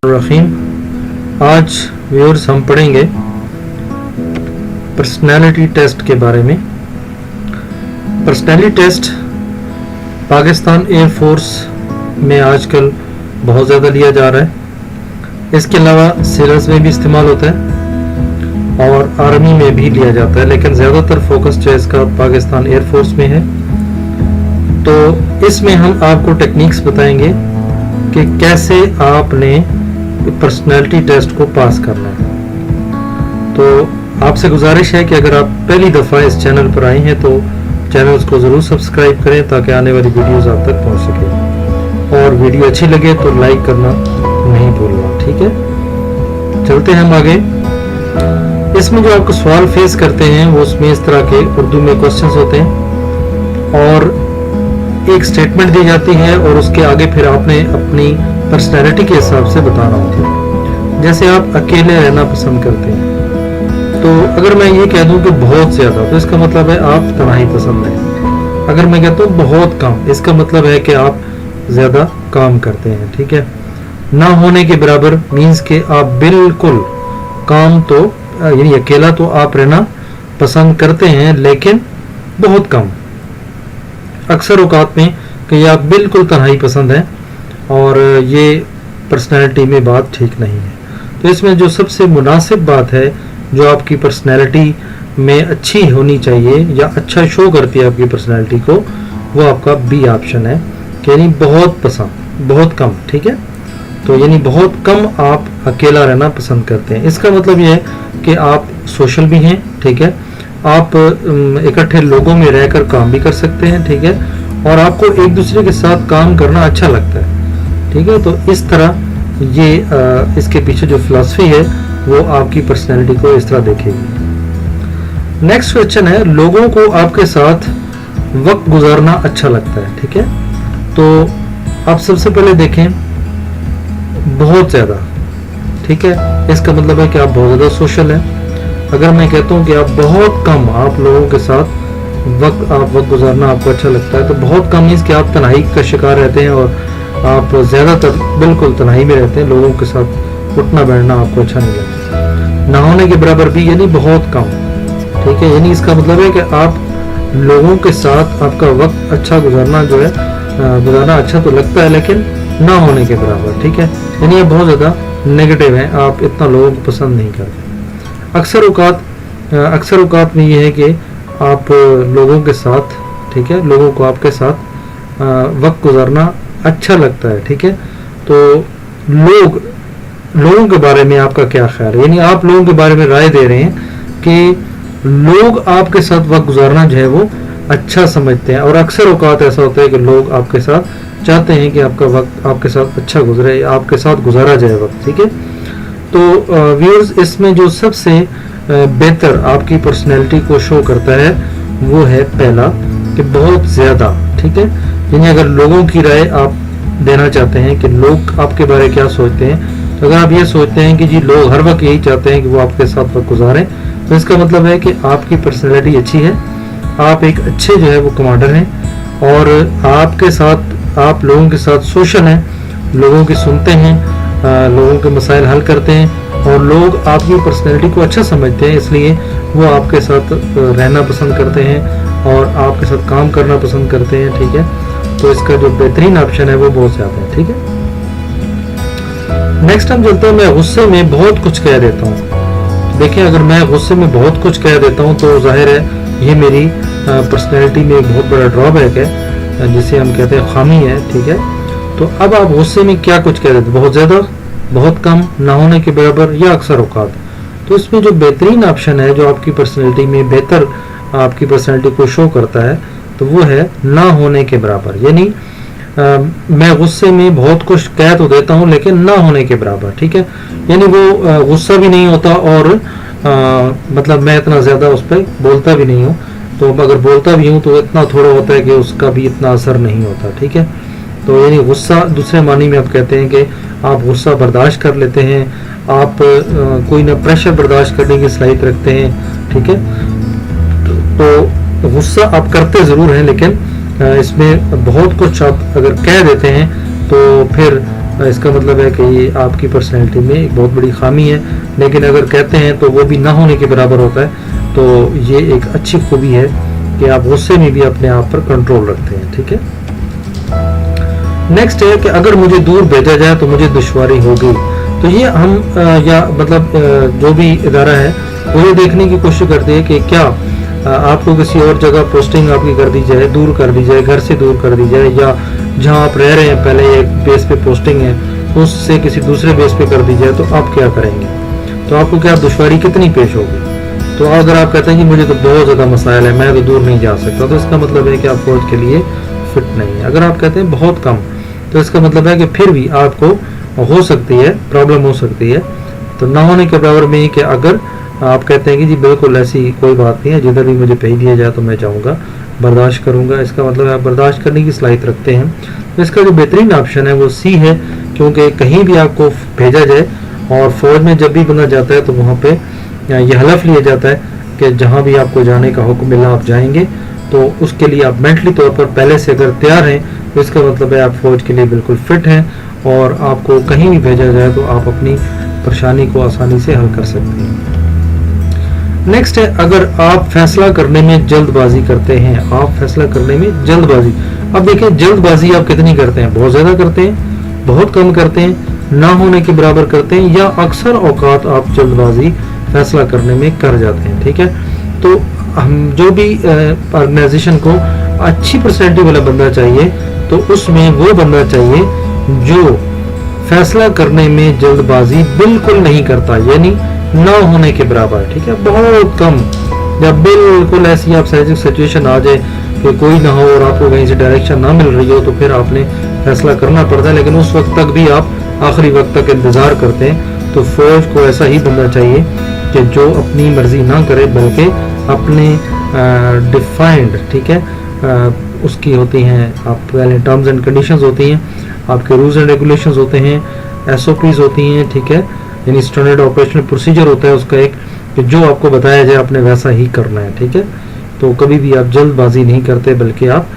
रहीम। आज व्यूअर्स हम पढ़ेंगे पर्सनैलिटी टेस्ट के बारे में। Personality test Pakistan air force में आजकल बहुत ज़्यादा लिया जा रहा है। इसके अलावा सेलर्स में भी इस्तेमाल होता है और आर्मी में भी लिया जाता है, लेकिन ज़्यादातर फोकस जो है इसका पाकिस्तान एयर फोर्स में है। तो इसमें हम आपको टेक्निक्स बताएंगे कि कैसे आपने पर्सनैलिटी टेस्ट को पास करना है। तो आपसे गुजारिश है कि अगर आप पहली दफ़ा इस चैनल पर आए हैं तो चैनल को ज़रूर सब्सक्राइब करें ताकि आने वाली वीडियोस आप तक पहुंच सके, और वीडियो अच्छी लगे तो लाइक करना नहीं भूलना। ठीक है, चलते हैं हम आगे। इसमें जो आपको सवाल फेस करते हैं वो उसमें इस तरह के उर्दू में क्वेश्चंस होते हैं और एक स्टेटमेंट दी जाती है और उसके आगे फिर आपने अपनी पर्सनैलिटी के हिसाब से बताना होता है। जैसे आप अकेले रहना पसंद करते हैं, तो अगर मैं ये कह दूं कि बहुत ज़्यादा, तो इसका मतलब है आप तन्हाई पसंद है। अगर मैं कहता हूँ बहुत कम, इसका मतलब है कि आप ज़्यादा काम करते हैं। ठीक है, ना होने के बराबर मीन्स कि आप बिल्कुल काम तो यानी अकेला तो आप रहना पसंद करते हैं लेकिन बहुत कम। अक्सर औकात में कि आप बिल्कुल तन्हाई पसंद है और ये पर्सनैलिटी में बात ठीक नहीं है। तो इसमें जो सबसे मुनासिब बात है जो आपकी पर्सनैलिटी में अच्छी होनी चाहिए या अच्छा शो करती है आपकी पर्सनैलिटी को, वो आपका बी ऑप्शन है, यानी बहुत पसंद, बहुत कम। ठीक है, तो यानी बहुत कम आप अकेला रहना पसंद करते हैं। इसका मतलब ये है कि आप सोशल भी हैं। ठीक है, आप इकट्ठे लोगों में रहकर काम भी कर सकते हैं। ठीक है, और आपको एक दूसरे के साथ काम करना अच्छा लगता है। ठीक है, तो इस तरह ये इसके पीछे जो फिलॉसफी है वो आपकी पर्सनैलिटी को इस तरह देखेगी। नेक्स्ट क्वेश्चन है, लोगों को आपके साथ वक्त गुजारना अच्छा लगता है। ठीक है, तो आप सबसे पहले देखें बहुत ज़्यादा। ठीक है, इसका मतलब है कि आप बहुत ज़्यादा सोशल हैं। अगर मैं कहता हूँ कि आप बहुत कम आप लोगों के साथ वक्त गुजारना आपको अच्छा लगता है, तो बहुत कम मीन्स कि आप तन्हाई का शिकार रहते हैं और आप ज़्यादातर बिल्कुल तन्हाई में रहते हैं, लोगों के साथ उठना बैठना आपको अच्छा नहीं लगता। ना होने के बराबर भी यानी बहुत कम। ठीक है, यानी इसका मतलब है कि आप लोगों के साथ आपका वक्त अच्छा गुजारना जो है गुजारना अच्छा तो लगता है लेकिन ना होने के बराबर। ठीक है, यानी ये बहुत ज़्यादा नेगेटिव है, आप इतना लोगों को पसंद नहीं करते। अक्सर औकात में ये है कि आप लोगों के साथ, ठीक है, लोगों को आपके साथ वक्त गुजारना अच्छा लगता है। ठीक है, तो लोगों के बारे में आपका क्या ख्याल है, यानी आप लोगों के बारे में राय दे रहे हैं कि लोग आपके साथ वक्त गुजारना जो है वो अच्छा समझते हैं। और अक्सर औकात ऐसा होता है कि लोग आपके साथ चाहते हैं कि आपका वक्त आपके साथ अच्छा गुजरे, आपके साथ गुजारा जाए वक्त। ठीक है, तो व्यूअर्स, इसमें जो सबसे बेहतर आपकी पर्सनैलिटी को शो करता है वो है पहला कि बहुत ज़्यादा। ठीक है, यानी अगर लोगों की राय आप देना चाहते हैं कि लोग आपके बारे में क्या सोचते हैं, तो अगर आप ये सोचते हैं कि जी लोग हर वक्त यही चाहते हैं कि वो आपके साथ वक्त गुजारें, तो इसका मतलब है कि आपकी पर्सनैलिटी अच्छी है, आप एक अच्छे जो है वो कमांडर हैं और आपके साथ आप लोगों के साथ सोशल हैं, लोगों की सुनते हैं, लोगों के मसाइल हल करते हैं और लोग आपकी पर्सनैलिटी को अच्छा समझते हैं, इसलिए वो आपके साथ रहना पसंद करते हैं और आपके साथ काम करना पसंद करते हैं। ठीक है, तो इसका जो बेहतरीन ऑप्शन है वो बहुत ज़्यादा है। ठीक है, नेक्स्ट हम चलते हैं, मैं गुस्से में बहुत कुछ कह देता हूँ। देखिए, अगर मैं गुस्से में बहुत कुछ कह देता हूँ तो जाहिर है ये मेरी पर्सनैलिटी में एक बहुत बड़ा ड्रॉबैक है, जिसे हम कहते हैं खामी है। ठीक है, तो अब आप गुस्से में क्या कुछ कह देते हैं, बहुत ज़्यादा, बहुत कम, ना होने के बराबर या अक्सर औकात। तो इसमें जो बेहतरीन ऑप्शन है जो आपकी पर्सनैलिटी में बेहतर आपकी पर्सनैलिटी को शो करता है तो वो है ना होने के बराबर। यानी मैं गुस्से में बहुत कुछ कह तो देता हूँ लेकिन ना होने के बराबर। ठीक है, यानी वो गुस्सा भी नहीं होता और मतलब मैं इतना ज़्यादा उस पर बोलता भी नहीं हूँ, तो अगर बोलता भी हूँ तो इतना थोड़ा होता है कि उसका भी इतना असर नहीं होता। ठीक है, तो यानी गुस्सा दूसरे मानी में आप कहते हैं कि आप गुस्सा बर्दाश्त कर लेते हैं, आप कोई ना प्रेशर बर्दाश्त करने की सलाहियत रखते हैं। ठीक है, तो गुस्सा आप करते ज़रूर हैं लेकिन इसमें बहुत कुछ आप अगर कह देते हैं तो फिर इसका मतलब है कि ये आपकी पर्सनैलिटी में एक बहुत बड़ी खामी है, लेकिन अगर कहते हैं तो वो भी ना होने के बराबर होता है। तो ये एक अच्छी खूबी है कि आप गुस्से में भी अपने आप पर कंट्रोल रखते हैं, ठीक है। नेक्स्ट है कि अगर मुझे दूर भेजा जाए तो मुझे दुश्वारी होगी। तो ये हम या मतलब जो भी इदारा है वो ये देखने की कोशिश करती है कि क्या आपको किसी और जगह पोस्टिंग आपकी कर दी जाए, दूर कर दी जाए, घर से दूर कर दी जाए, या जहां आप रह रहे हैं पहले एक बेस पे पोस्टिंग है उससे किसी दूसरे बेस पे कर दी जाए, तो आप क्या करेंगे, तो आपको क्या दुश्वारी कितनी पेश होगी। तो अगर आप कहते हैं कि मुझे तो बहुत ज़्यादा मसाइल है, मैं तो दूर नहीं जा सकता, तो इसका मतलब है कि आप फौज के लिए फिट नहीं है। अगर आप कहते हैं बहुत कम, तो इसका मतलब है कि फिर भी आपको हो सकती है, प्रॉब्लम हो सकती है। तो ना होने के बराबर में ही कि अगर आप कहते हैं कि जी बिल्कुल ऐसी कोई बात नहीं है, जिधर भी मुझे भेज दिया जाए तो मैं जाऊँगा, बर्दाश्त करूँगा, इसका मतलब आप बर्दाश्त करने की सलाहियत रखते हैं। तो इसका जो बेहतरीन ऑप्शन है वो सी है, क्योंकि कहीं भी आपको भेजा जाए और फौज में जब भी बंदा जाता है तो वहाँ पे यह हलफ लिया जाता है कि जहाँ भी आपको जाने का हुक्म मिला आप जाएंगे। तो उसके लिए आप मेंटली तौर पर पहले से अगर तैयार हैं, तो इसका मतलब है आप फौज के लिए बिल्कुल फिट हैं, और आपको कहीं भी भेजा जाए तो आप अपनी परेशानी को आसानी से हल कर सकते हैं। नेक्स्ट है, अगर आप फैसला करने में जल्दबाजी करते हैं, आप फैसला करने में जल्दबाजी, अब देखें जल्दबाजी आप कितनी करते हैं, बहुत ज़्यादा करते हैं, बहुत कम करते हैं, ना होने के बराबर करते हैं, या अक्सर औकात आप जल्दबाजी फैसला करने में कर जाते हैं, ठीक है। तो हम जो भी ऑर्गेनाइजेशन को अच्छी पर्सनैलिटी वाला बंदा चाहिए, तो उसमें वो बंदा चाहिए जो फैसला करने में जल्दबाजी बिल्कुल नहीं करता, यानी ना होने के बराबर, ठीक है, बहुत कम। जब बिल्कुल ऐसी आप सिचुएशन आ जाए कि कोई ना हो और आपको कहीं से डायरेक्शन ना मिल रही हो, तो फिर आपने फैसला करना पड़ता है, लेकिन उस वक्त तक भी आप आखिरी वक्त तक इंतज़ार करते हैं। तो फौज को ऐसा ही बंदा चाहिए कि जो अपनी मर्जी ना करे, बल्कि अपने डिफाइंड, ठीक है, उसकी होती हैं आप पहले टर्म्स एंड कंडीशंस होती हैं, आपके रूल्स एंड रेगुलेशंस होते हैं, SOPs होती हैं, ठीक है, यानी स्टैंडर्ड ऑपरेशनल प्रोसीजर होता है उसका एक, कि जो आपको बताया जाए आपने वैसा ही करना है, ठीक है। तो कभी भी आप जल्दबाजी नहीं करते, बल्कि आप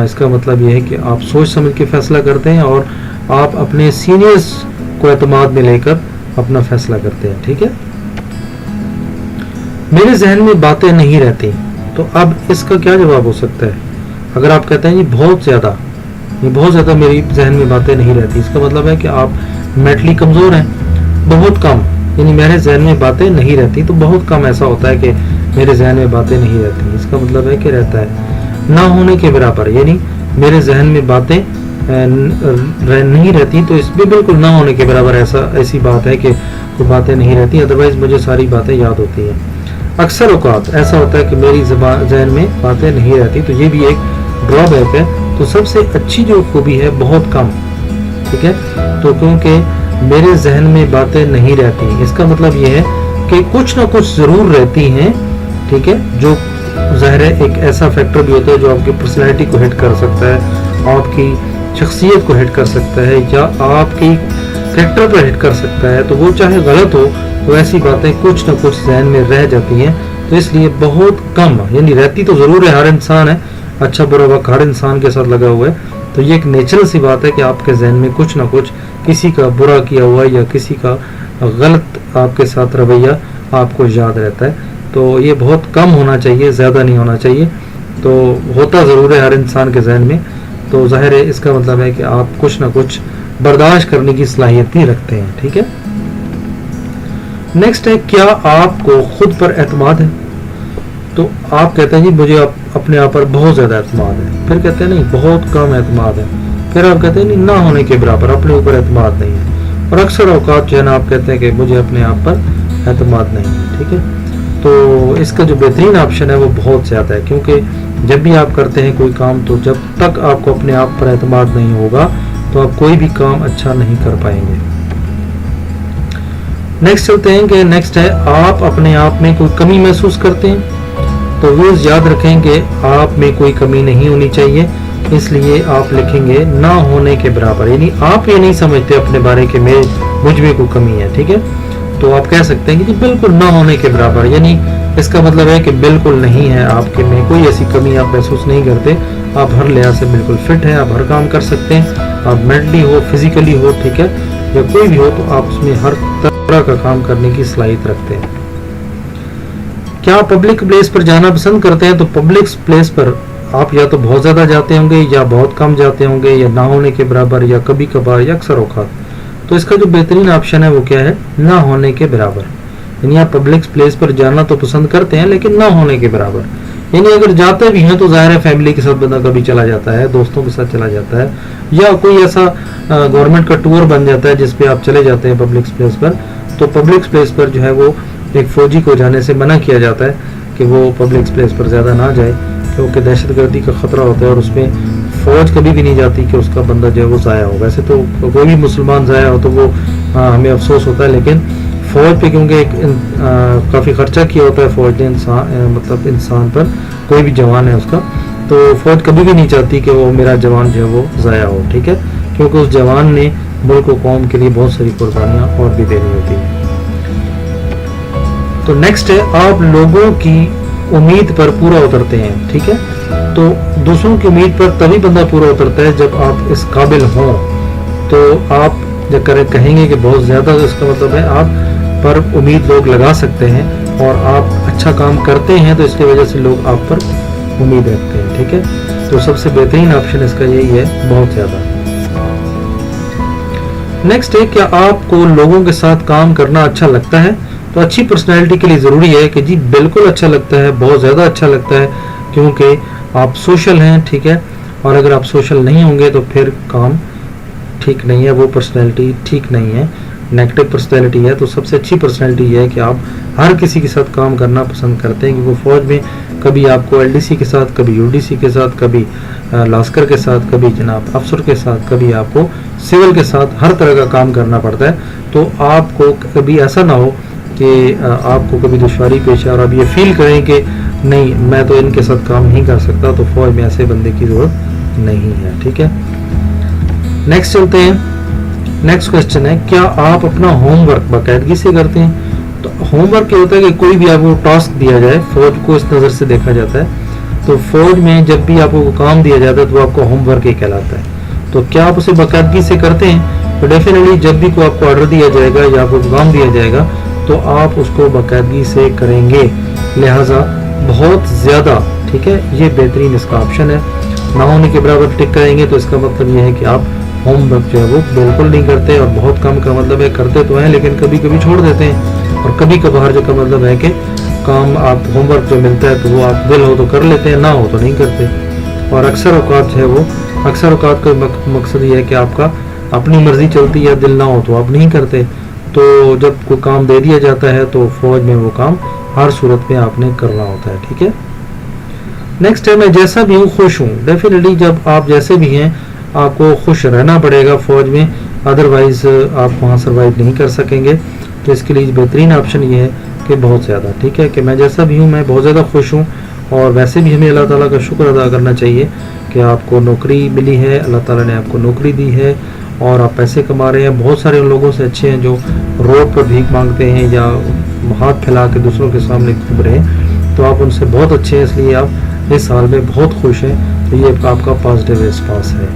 इसका मतलब ये है कि आप सोच समझ के फैसला करते हैं और आप अपने सीनियर्स को एतमाद में लेकर अपना फैसला करते हैं, ठीक है। मेरे जहन में बातें नहीं रहती, तो अब इसका क्या जवाब हो सकता है। अगर आप कहते हैं ये बहुत ज़्यादा मेरी जहन में बातें नहीं रहती, इसका मतलब है कि आप मेंटली कमज़ोर हैं। बहुत कम, यानी मेरे जहन में बातें नहीं रहती, तो बहुत कम ऐसा होता है कि मेरे जहन में बातें नहीं रहती, इसका मतलब है कि रहता है। ना होने के बराबर, यानी मेरे जहन में बातें नहीं रहती, तो इसमें बिल्कुल ना होने के बराबर ऐसी बात है कि कोई बातें नहीं रहती, अदरवाइज मुझे सारी बातें याद होती हैं। अक्सर औकात ऐसा होता है कि मेरी जहन में बातें नहीं रहती, तो ये भी एक ड्रॉबैक है। तो सबसे अच्छी जो खूबी है बहुत कम, ठीक है। तो क्योंकि मेरे जहन में बातें नहीं रहती, इसका मतलब ये है कि कुछ ना कुछ ज़रूर रहती हैं, ठीक है, जो ज़ाहिर है एक ऐसा फैक्टर भी होता है जो आपकी पर्सनैलिटी को हिट कर सकता है, आपकी शख्सियत को हिट कर सकता है, या आपकी कैरेक्टर पर हिट कर सकता है। तो वो चाहे गलत हो, तो ऐसी बातें कुछ ना कुछ जहन में रह जाती हैं। तो इसलिए बहुत कम, यानी रहती तो ज़रूर है, हर इंसान है, अच्छा बुरा वक्त हर इंसान के साथ लगा हुआ है। तो ये एक नेचुरल सी बात है कि आपके जहन में कुछ ना कुछ किसी का बुरा किया हुआ या किसी का गलत आपके साथ रवैया आपको याद रहता है। तो ये बहुत कम होना चाहिए, ज़्यादा नहीं होना चाहिए। तो होता ज़रूर है हर इंसान के जहन में, तो ज़ाहिर है इसका मतलब है कि आप कुछ ना कुछ बर्दाश्त करने की सलाहियत भी रखते हैं, ठीक है। नेक्स्ट है, क्या आपको खुद पर एतमाद है। तो आप कहते हैं जी मुझे अपने आप पर बहुत ज़्यादा एतमाद है, फिर कहते हैं नहीं बहुत कम एतमाद है, फिर आप कहते हैं नहीं ना होने के बराबर, अपने ऊपर एतमाद नहीं है, और अक्सर औकात जो है ना आप कहते हैं कि मुझे अपने आप पर एतमाद नहीं है, ठीक है। तो इसका जो बेहतरीन ऑप्शन है वो बहुत ज़्यादा है, क्योंकि जब भी आप करते हैं कोई काम, तो जब तक आपको अपने आप पर एतमाद नहीं होगा तो आप कोई भी काम अच्छा नहीं कर पाएंगे। नेक्स्ट चलते हैं कि नेक्स्ट है, आप अपने आप में कोई कमी महसूस करते हैं। तो रोज़ याद रखें कि आप में कोई कमी नहीं होनी चाहिए, इसलिए आप लिखेंगे ना होने के बराबर, यानी आप ये नहीं समझते अपने बारे के मुझ में कोई कमी है, ठीक है। तो आप कह सकते हैं कि बिल्कुल ना होने के बराबर, यानी इसका मतलब है कि बिल्कुल नहीं है, आपके में कोई ऐसी कमी आप महसूस नहीं करते, آپ ہر لحاظ سے بالکل فٹ ہیں, آپ ہر کام کر سکتے ہیں, آپ مینٹلی ہو, فزیکلی ہو, ٹھیک ہے, یا کوئی بھی ہو, تو آپ اس میں ہر طرح کا کام کرنے کی صلاحیت رکھتے ہیں. کیا آپ پبلک پلیس پر جانا پسند کرتے ہیں؟ تو پبلک پلیس پر آپ یا تو بہت زیادہ جاتے ہوں گے, یا بہت کم جاتے ہوں گے, یا نہ ہونے کے برابر, یا کبھی کبھار, یا اکثر اوقات. تو اس کا جو بہترین آپشن ہے وہ کیا ہے؟ نہ ہونے کے برابر. یعنی آپ پبلک پلیس پر جانا تو پسند کرتے ہیں لیکن نہ ہونے کے برابر. یعنی اگر جاتے بھی ہیں تو ظاہر ہے فیملی کے ساتھ بندہ کبھی چلا جاتا ہے, دوستوں کے ساتھ چلا جاتا ہے, یا کوئی ایسا گورنمنٹ کا ٹور بن جاتا ہے جس پہ آپ چلے جاتے ہیں پبلک پلیس پر. تو پبلک پلیس پر جو ہے وہ ایک فوجی کو جانے سے منع کیا جاتا ہے کہ وہ پبلک پلیس پر زیادہ نہ جائے, کیونکہ دہشت گردی کا خطرہ ہوتا ہے, اور اس میں فوج کبھی بھی نہیں جاتی کہ اس کا بندہ جو ہے وہ ضائع ہو. ویسے تو کوئی بھی مسلمان ضائع ہو تو وہ ہمیں افسوس ہوتا ہے, لیکن فوج پہ کیونکہ ایک کافی خرچہ کیا ہوتا ہے فوج نے مطلب انسان پر, کوئی بھی جوان ہے اس کا, تو فوج کبھی بھی نہیں چاہتی کہ وہ میرا جوان جو ہے وہ ضائع ہو, ٹھیک ہے, کیونکہ اس جوان نے ملک و قوم کے لیے بہت ساری قربانیاں اور بھی دینی ہوتی ہیں. تو نیکسٹ ہے, آپ لوگوں کی امید پر پورا اترتے ہیں. ٹھیک ہے, تو دوسروں کی امید پر تبھی بندہ پورا اترتا ہے جب آپ اس قابل ہوں. تو آپ جب کہیں گے کہ بہت زیادہ, تو اس کا مطلب ہے آپ پر امید لوگ لگا سکتے ہیں, اور آپ اچھا کام کرتے ہیں تو اس کی وجہ سے لوگ آپ پر امید رکھتے ہیں. ٹھیک ہے, تو سب سے بہترین آپشن اس کا یہی ہے, بہت زیادہ. نیکسٹ ہے, کیا آپ کو لوگوں کے ساتھ کام کرنا اچھا لگتا ہے؟ تو اچھی پرسنالٹی کے لیے ضروری ہے کہ جی بالکل اچھا لگتا ہے, بہت زیادہ اچھا لگتا ہے, کیونکہ آپ سوشل ہیں. ٹھیک ہے, اور اگر آپ سوشل نہیں ہوں گے تو پھر کام ٹھیک نہیں ہے, وہ پرسنالٹی ٹھیک نہیں ہے, نیگیٹو پرسنالٹی ہے. تو سب سے اچھی پرسنالٹی یہ ہے کہ آپ ہر کسی کے ساتھ کام کرنا پسند کرتے ہیں, کیونکہ فوج میں کبھی آپ کو LDC کے ساتھ, کبھی UDC کے ساتھ, کبھی لاسکر کے ساتھ, کبھی جناب افسر کے ساتھ, کبھی آپ کو سول کے ساتھ ہر طرح کا کام کرنا پڑتا ہے. تو آپ کو کبھی ایسا نہ ہو کہ آپ کو کبھی دشواری پیش ہے اور آپ یہ فیل کریں کہ نہیں میں تو ان کے ساتھ کام نہیں کر سکتا, تو فوج میں ایسے بندے کی ضرورت نہیں ہے. ٹھیک ہے, نیکسٹ چلتے ہیں. نیکسٹ کوشچن ہے, کیا آپ اپنا ہوم ورک باقاعدگی سے کرتے ہیں؟ تو ہوم ورک کیا ہوتا ہے کہ کوئی بھی آپ کو ٹاسک دیا جائے, فوج کو اس نظر سے دیکھا جاتا ہے, تو فوج میں جب بھی آپ کو کام دیا جاتا ہے تو آپ کو ہوم ورک ہی کہلاتا ہے. تو کیا آپ اسے باقاعدگی سے کرتے ہیں؟ تو ڈیفینیٹلی جب بھی کوئی آپ کو آرڈر دیا جائے گا یا آپ کو کام دیا جائے گا تو آپ اس کو باقاعدگی سے کریں گے, لہٰذا بہت زیادہ. ٹھیک ہے, یہ بہترین اس کا آپشن ہے. نہ ہونے کے برابر ٹک کریں گے تو اس کا مطلب یہ ہے کہ آپ ہوم ورک جو ہے وہ بالکل نہیں کرتے, اور بہت کم کا مطلب ہے کرتے تو ہیں لیکن کبھی کبھی چھوڑ دیتے ہیں, اور کبھی کبھار جو کا مطلب ہے کہ کام آپ ہوم ورک جو ملتا ہے تو وہ آپ دل ہو تو کر لیتے ہیں, نہ ہو تو نہیں کرتے. اور اکثر اوقات جو ہے وہ اکثر اوقات کا مقصد یہ ہے کہ آپ کا اپنی مرضی چلتی ہے, دل نہ ہو تو آپ نہیں کرتے. تو جب کوئی کام دے دیا جاتا ہے تو فوج میں وہ کام ہر صورت میں آپ نے کرنا ہوتا ہے. ٹھیک ہے, نیکسٹ ہے, میں جیسا بھی ہوں خوش ہوں. ڈیفینیٹلی جب آپ جیسے بھی ہیں آپ کو خوش رہنا پڑے گا فوج میں, ادروائز آپ وہاں سروائیو نہیں کر سکیں گے. تو اس کے لیے بہترین آپشن یہ ہے کہ بہت زیادہ. ٹھیک ہے, کہ میں جیسا بھی ہوں میں بہت زیادہ خوش ہوں, اور ویسے بھی ہمیں اللہ تعالیٰ کا شکر ادا کرنا چاہیے کہ آپ کو نوکری ملی ہے, اللہ تعالیٰ نے آپ کو نوکری دی ہے اور آپ پیسے کما رہے ہیں. بہت سارے ان لوگوں سے اچھے ہیں جو روڈ پر بھیک مانگتے ہیں یا ہاتھ پھیلا کے دوسروں کے سامنے گھوم رہے ہیں, تو آپ ان سے بہت اچھے ہیں, اس لیے آپ اس سال میں بہت خوش ہیں. تو یہ آپ کا پازیٹیو ریسپانس ہے.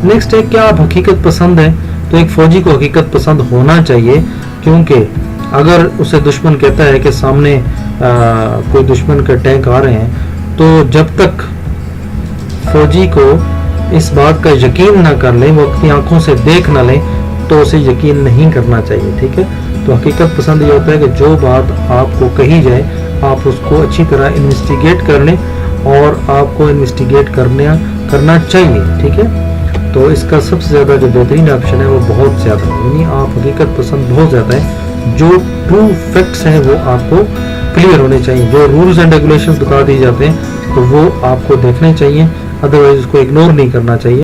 نیکسٹ ہے, کیا آپ حقیقت پسند ہیں؟ تو ایک فوجی کو حقیقت پسند ہونا چاہیے, کیونکہ اگر اسے دشمن کہتا ہے کہ سامنے کوئی دشمن کے ٹینک آ رہے ہیں, تو جب تک فوجی کو اس بات کا یقین نہ کر لیں, وہ اپنی آنکھوں سے دیکھ نہ لیں, تو اسے یقین نہیں کرنا چاہیے. ٹھیک ہے, تو حقیقت پسند یہ ہوتا ہے کہ جو بات آپ کو کہی جائے آپ اس کو اچھی طرح انویسٹیگیٹ کر لیں, اور آپ کو انویسٹیگیٹ کرنا چاہیے. ٹھیک ہے, تو اس کا سب سے زیادہ جو بہترین آپشن ہے وہ بہت زیادہ, یعنی آپ حقیقت پسند بہت زیادہ ہے. جو ٹرو فیکٹس ہیں وہ آپ کو کلیئر ہونے چاہیے, جو رولز اینڈ ریگولیشنز بتا دیے جاتے ہیں تو وہ آپ کو دیکھنے چاہیے, ادروائز اس کو اگنور نہیں کرنا چاہیے.